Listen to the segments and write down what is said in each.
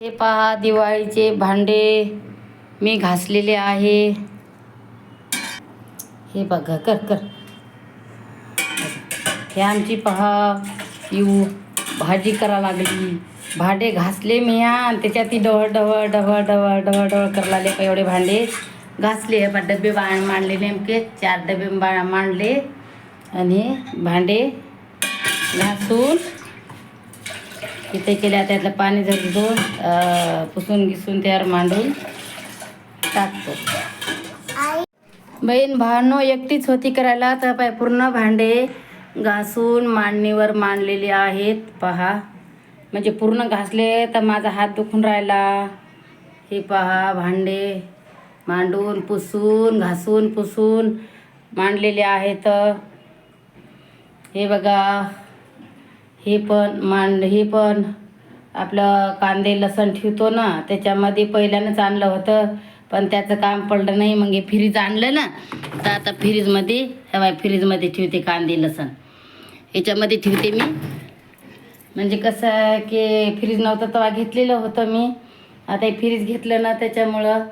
हे पहा दिवाळीचे भांडे मी घासलेले आहे. हे बघा कर कर. हे आमची पहा येऊ भाजी करा लागली. भांडे घासले मी आणि त्याच्यात ती डवळ डवळ डवळ डवळ डवळ डवळ करायला लागले. का एवढे भांडे घासले. डबे मांडले नेमके 4 डबे मांडले आणि भांडे घासून इथे केल्या. त्यातलं पाणी झरझून पुसून घिसून त्यावर मांडून टाकतो. बहीण भानो एकटीच होती करायला. तर पाय पूर्ण भांडे घासून मांडणीवर मांडलेले आहेत पहा. म्हणजे पूर्ण घासले तर माझा हात दुखून राहिला. हे पहा भांडे मांडून पुसून घासून पुसून मांडलेले आहेत. हे बघा हे पण आपलं कांदे लसण ठेवतो ना त्याच्यामध्ये पहिल्यानंच आणलं होतं. पण त्याचं काम पडलं नाही. मग हे फ्रीज आणलं ना तर आता फ्रीजमध्ये ठेवते कांदे लसण. याच्यामध्ये ठेवते मी. म्हणजे कसं आहे की फ्रीज नव्हतं तेव्हा घेतलेलं होतं मी. आता हे फ्रीज घेतलं ना त्याच्यामुळं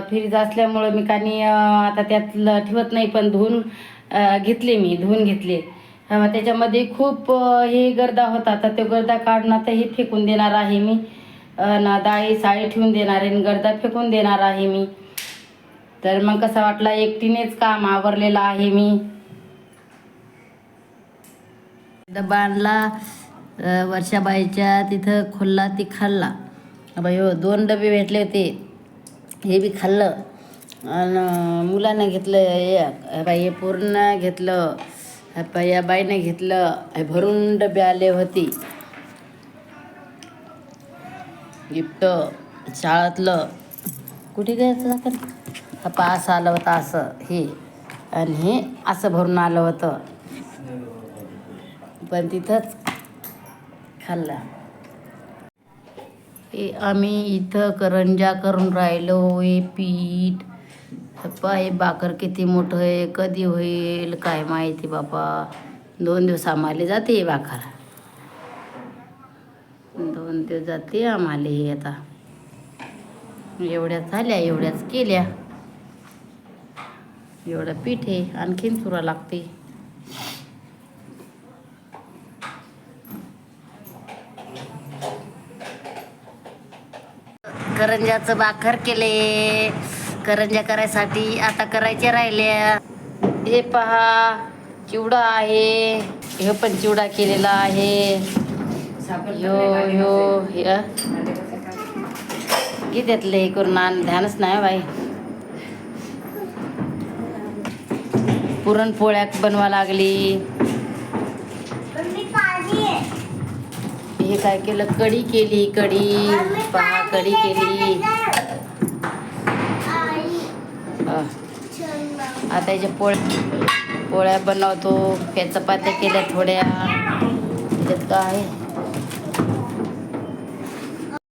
फ्रीज असल्यामुळं मी काही आता त्यातलं ठेवत नाही. पण धुवून घेतले. त्याच्यामध्ये खूप हे गर्दा होता. तर तो गर्दा काढणं तर हे फेकून देणार आहे मी. ना डाळी साळी ठेवून देणार आहे आणि गर्दा फेकून देणार आहे मी. तर मग कसा वाटला एकटीनेच काम आवरलेलं आहे मी. डबा आणला वर्षाबाईच्या तिथं खोलला ती खाल्ला. बाई हो 2 डबे भेटले होते. हे बी खाल्लं आणि मुलानं घेतलं एक. बाई हे पूर्ण घेतलं. या बाईने घेतलं. भरून डबे आले होते. गिफ्ट शाळेतलं कुठे घ्यायचं का पास आलं होतं असं हे. आणि हे असं भरून आलं होतं. पण तिथंच खाल्ला. हे आम्ही इथं करंजा करून राहिलो. हे पीठ हे बाकर किती मोठं आहे. कधी होईल काय माहिती बाबा. 2 दिवस आम्हाला जाते हे बाकर. 2 दिवस जाते आम्हाला हे. आता एवढ्याच झाल्या एवढ्याच केल्या. एवढं पीठ आहे आणखीन चुरा लागते. करंजाचं बाकर केले. करंजा करायसाठी आता करायच्या राहिल्या. हे पहा चिवडा आहे. हे पण चिवडा केलेला आहे. घेतले हे करून ध्यानच नाही बाई. पुरणपोळ्या बनवा लागली. हे काय केलं कढी केली. पहा कढी केली. आता याच्या पोळ्या बनवतो. त्या चपात्या केल्या थोड्या. त्याच्यात काय